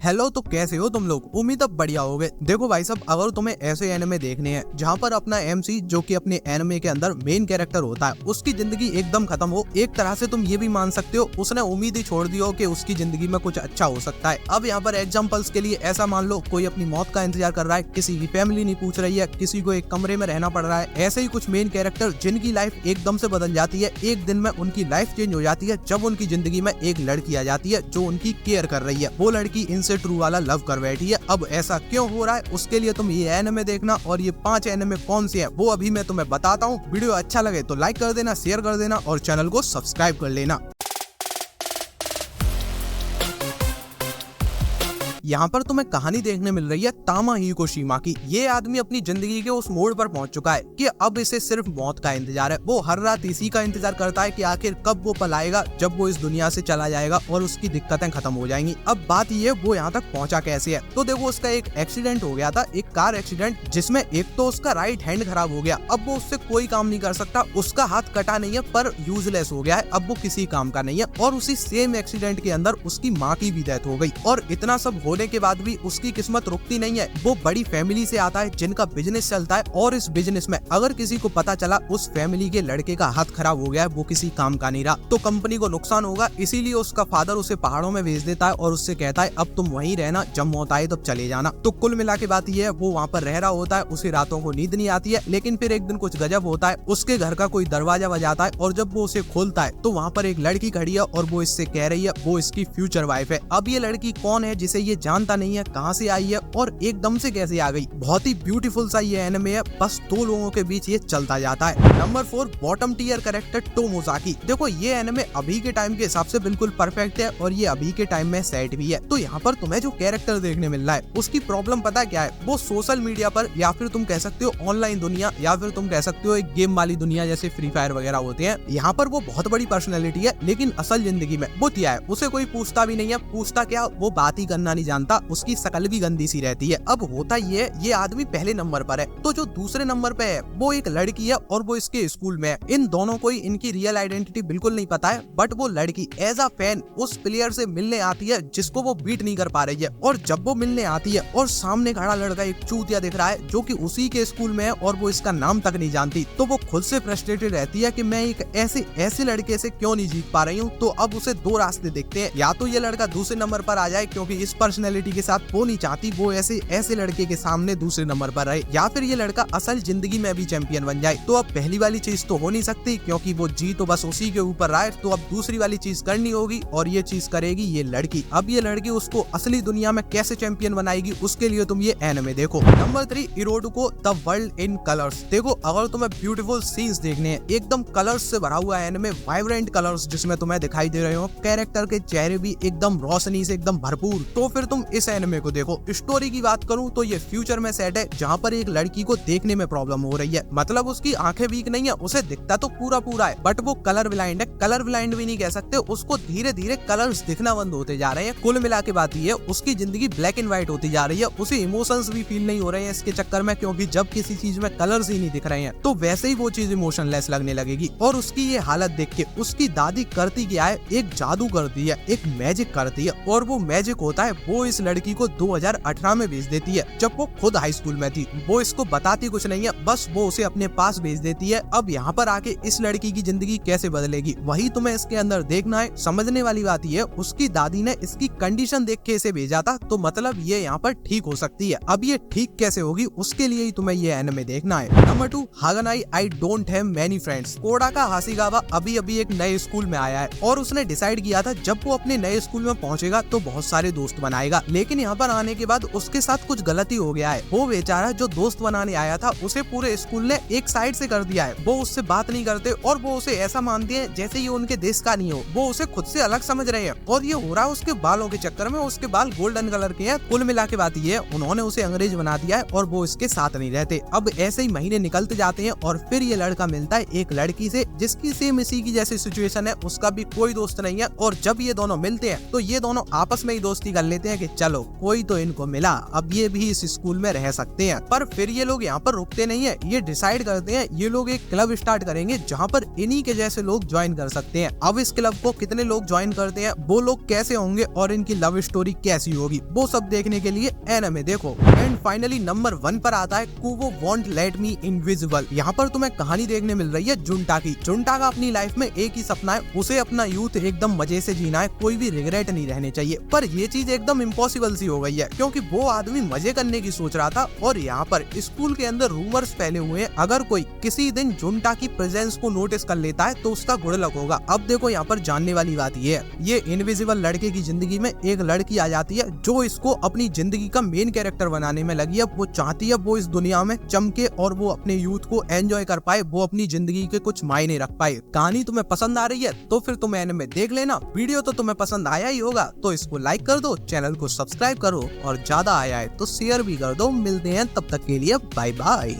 Hello, तो कैसे हो तुम लोग। उम्मीद अब बढ़िया होगे। देखो भाई साहब, अगर तुम्हें ऐसे एनिमे देखने हैं जहाँ पर अपना एमसी जो कि अपने एनिमे के अंदर मेन कैरेक्टर होता है उसकी जिंदगी एकदम खत्म हो, एक तरह से तुम ये भी मान सकते हो उसने उम्मीद ही छोड़ दी हो कि उसकी जिंदगी में कुछ अच्छा हो सकता है। अब यहाँ पर एग्जांपल्स के लिए ऐसा मान लो कोई अपनी मौत का इंतजार कर रहा है, किसी की फैमिली नहीं पूछ रही है, किसी को एक कमरे में रहना पड़ रहा है। ऐसे ही कुछ मेन कैरेक्टर जिनकी लाइफ एकदम से बदल जाती है, एक दिन में उनकी लाइफ चेंज हो जाती है जब उनकी जिंदगी में एक लड़की आ जाती है जो उनकी केयर कर रही है। वो लड़की इनसे ट्रू वाला लव कर बैठी है। अब ऐसा क्यों हो रहा है उसके लिए तुम ये एनिमे देखना, और ये 5 एनिमे कौन से हैं वो अभी मैं तुम्हें बताता हूँ। वीडियो अच्छा लगे तो लाइक कर देना, शेयर कर देना और चैनल को सब्सक्राइब कर लेना। यहाँ पर तुम्हें कहानी देखने मिल रही है तामा हिकोशिमा की। ये आदमी अपनी जिंदगी के उस मोड़ पर पहुंच चुका है कि अब इसे सिर्फ मौत का इंतजार है। वो हर रात इसी का इंतजार करता है कि आखिर कब वो पल आएगा जब वो इस दुनिया से चला जाएगा और उसकी दिक्कतें खत्म हो जाएंगी। अब बात ये वो यहाँ तक पहुंचा कैसे है। तो देखो, उसका एक एक्सीडेंट हो गया था, एक कार एक्सीडेंट, जिसमें एक तो उसका राइट हैंड खराब हो गया। अब वो उससे कोई काम नहीं कर सकता, उसका हाथ कटा नहीं है पर यूजलेस हो गया है, अब वो किसी काम का नहीं है। और उसी सेम एक्सीडेंट के अंदर उसकी माँ की भी डेथ हो गई। और इतना सब होने के बाद भी उसकी किस्मत रुकती नहीं है। वो बड़ी फैमिली से आता है जिनका बिजनेस चलता है, और इस बिजनेस में अगर किसी को पता चला उस फैमिली के लड़के का हाथ खराब हो गया है, वो किसी काम का नहीं रहा, तो कंपनी को नुकसान होगा। इसीलिए उसका फादर उसे पहाड़ों में भेज देता है और उससे कहता है अब तुम वहीं रहना, जब मौत आए तब चले जाना। तो कुल मिला के बात यह है, वो वहाँ पर रह रहा होता है, उसे रातों को नींद नहीं आती है। लेकिन फिर एक दिन कुछ गजब होता है, उसके घर का कोई दरवाजा बजाता है और जब वो उसे खोलता है तो वहाँ पर एक लड़की खड़ी है और वो इससे कह रही है वो इसकी फ्यूचर वाइफ है। अब ये लड़की कौन है जिसे ये जानता नहीं है, कहाँ से आई है और एकदम से कैसे आ गई। बहुत ही ब्यूटीफुल सा ये एनिमे है, बस 2 लोगों के बीच ये चलता जाता है। Number 4, bottom tier character Tomozaki. देखो, ये एनिमे अभी के टाइम के हिसाब से बिल्कुल परफेक्ट है और ये अभी के टाइम में सेट भी है। तो यहाँ पर तुम्हें जो कैरेक्टर देखने मिल रहा है उसकी प्रॉब्लम पता क्या है, वो सोशल मीडिया पर या फिर तुम कह सकते हो ऑनलाइन दुनिया, या फिर तुम कह सकते हो एक गेम वाली दुनिया जैसे फ्री फायर वगैरह होते हैं। यहाँ पर वो बहुत बड़ी पर्सनैलिटी है, लेकिन असल जिंदगी में वो क्या है उसे कोई पूछता भी नहीं है। पूछता क्या, वो बात ही करना नहीं जानता, उसकी शकल भी गंदी सी रहती है। अब होता ये आदमी पहले नंबर पर है, तो जो दूसरे नंबर पे है वो एक लड़की है और वो इसके स्कूल में है। इन दोनों को इनकी रियल आइडेंटिटी बिल्कुल नहीं पता है, बट वो लड़की एज अ फैन उस प्लेयर से मिलने आती है जिसको वो बीट नहीं कर पा रही है। और जब वो मिलने आती है और सामने खड़ा लड़का एक चूतिया दिख रहा है जो कि उसी के स्कूल में है और वो इसका नाम तक नहीं जानती, तो वो खुद से फ्रस्ट्रेटेड रहती है कि मैं एक ऐसे लड़के से क्यों नहीं जीत पा रही हूँ। तो अब उसे 2 रास्ते दिखते हैं, या तो ये लड़का दूसरे नंबर पर आ जाए क्योंकि इस पर्सनैलिटी के साथ वो नहीं चाहती वो ऐसे लड़के के सामने दूसरे नंबर पर रहे, या फिर ये लड़का असल जिंदगी में भी चैंपियन बन जाए। तो अब पहली वाली चीज तो हो नहीं सकती क्योंकि वो जी तो बस उसी के ऊपर रहा है, तो अब दूसरी वाली चीज करनी होगी और ये चीज करेगी ये लड़की। अब ये लड़की उसको असली दुनिया में कैसे चैंपियन बनाएगी उसके लिए तुम ये एनिमे देखो। Number 3, Irodoku the world in colours. देखो, अगर तुम्हें ब्यूटीफुल सीन्स देखने हैं, एकदम कलर्स से भरा हुआ एनिमे, वाइब्रेंट कलर्स जिसमें तुम्हें दिखाई दे रहे हो, कैरेक्टर के चेहरे भी एकदम रोशनी से एकदम भरपूर, तो फिर तुम इस एनिमे को देखो। स्टोरी की बात करूं तो ये फ्यूचर में सेट है जहां पर एक लड़की को देखने में प्रॉब्लम हो रही है। मतलब उसकी आंखें वीक नहीं है, उसे दिखता तो पूरा है, बट वो कलर ब्लाइंड है। कलर ब्लाइंड भी नहीं कह सकते, उसको धीरे धीरे कलर्स दिखना बंद होते जा रहे हैं। कुल मिला के बात ये है, उसकी जिंदगी ब्लैक एंड व्हाइट होती जा रही है। उसे इमोशंस भी फील नहीं हो रहे हैं इसके चक्कर में, क्योंकि जब किसी चीज में कलर्स ही नहीं दिख रहे हैं तो वैसे ही वो चीज इमोशनलेस लगने लगेगी। और उसकी ये हालत देख के उसकी दादी करती क्या है, एक जादू करती है, एक मैजिक करती है, और वो मैजिक होता है वो इस लड़की को 2018 में भेज देती है जब वो खुद हाई स्कूल में थी। वो इसको बताती कुछ नहीं है, बस वो उसे अपने पास भेज देती है। अब यहाँ पर आके इस लड़की की जिंदगी कैसे बदलेगी वही तुम्हें इसके अंदर देखना है। समझने वाली बात ये है, उसकी दादी ने इसकी कंडीशन देख के इसे भेजा था, तो मतलब ये यहाँ पर ठीक हो सकती है। अब ये ठीक कैसे होगी उसके लिए ही तुम्हें ये एनिमे देखना है। Number 2, Haganai I don't have many friends. Kodaka Hasegawa अभी एक नए स्कूल में आया है और उसने डिसाइड किया था जब वो अपने नए स्कूल में पहुंचेगा तो बहुत सारे दोस्त बनाएगा। लेकिन यहाँ पर आने के बाद उसके साथ कुछ गलती हो गया है। वो बेचारा जो दोस्त बनाने आया था उसे पूरे स्कूल ने एक साइड से कर दिया है। वो उससे बात नहीं करते और वो उसे ऐसा मानते हैं जैसे ये उनके देश का नहीं हो। वो उसे खुद से अलग समझ रहे हैं और ये हो रहा है उसके बालों के चक्कर में। उसके बाल गोल्डन कलर के हैं। कुल मिला के बात ये है, उन्होंने उसे अंग्रेज बना दिया है और वो इसके साथ नहीं रहते। अब ऐसे ही महीने निकलते जाते हैं और फिर ये लड़का मिलता है एक लड़की से जिसकी सेम इसी की जैसी सिचुएशन है, उसका भी कोई दोस्त नहीं है। और जब ये दोनों मिलते हैं तो ये दोनों आपस में ही दोस्ती कर लेते हैं हैं कि चलो कोई तो इनको मिला, अब ये भी इस स्कूल में रह सकते हैं। पर फिर ये लोग यहाँ पर रुकते नहीं है, ये डिसाइड करते हैं ये लोग एक क्लब स्टार्ट करेंगे जहाँ पर इन्हीं के जैसे लोग ज्वाइन कर सकते हैं। अब इस क्लब को कितने लोग ज्वाइन करते हैं, वो लोग कैसे होंगे और इनकी लव स्टोरी कैसी होगी, वो सब देखने के लिए एनिमे देखो। एंड फाइनली नंबर 1 पर आता है कुवो वॉन्ट लेट मी इनविजिबल। यहाँ पर तुम्हें कहानी देखने मिल रही है जुंटा की। जुंटा का अपनी लाइफ में एक ही सपना है, उसे अपना यूथ एकदम मजे से जीना है, कोई भी रिग्रेट नहीं रहने चाहिए। पर ये चीज एकदम इम्पॉसिबल सी हो गई है क्योंकि वो आदमी मजे करने की सोच रहा था और यहाँ पर स्कूल के अंदर रूमर्स फैले हुए हैं अगर कोई किसी दिन जुंटा की प्रेजेंस को नोटिस कर लेता है तो उसका गुड लक होगा। अब देखो यहाँ पर जानने वाली बात ये है, ये इनविजिबल लड़के की जिंदगी में एक लड़की आ जाती है जो इसको अपनी जिंदगी का मेन कैरेक्टर बनाने में लगी है। वो चाहती है वो इस दुनिया में चमके और वो अपने यूथ को एंजॉय कर पाए, वो अपनी जिंदगी के कुछ मायने रख पाए। कहानी तुम्हें पसंद आ रही है तो फिर तुम एनिमे देख लेना। वीडियो तो तुम्हें पसंद आया ही होगा तो इसको लाइक कर दो, चैनल को सब्सक्राइब करो और ज्यादा आया है तो शेयर भी कर दो। मिलते हैं तब तक के लिए, बाय बाय।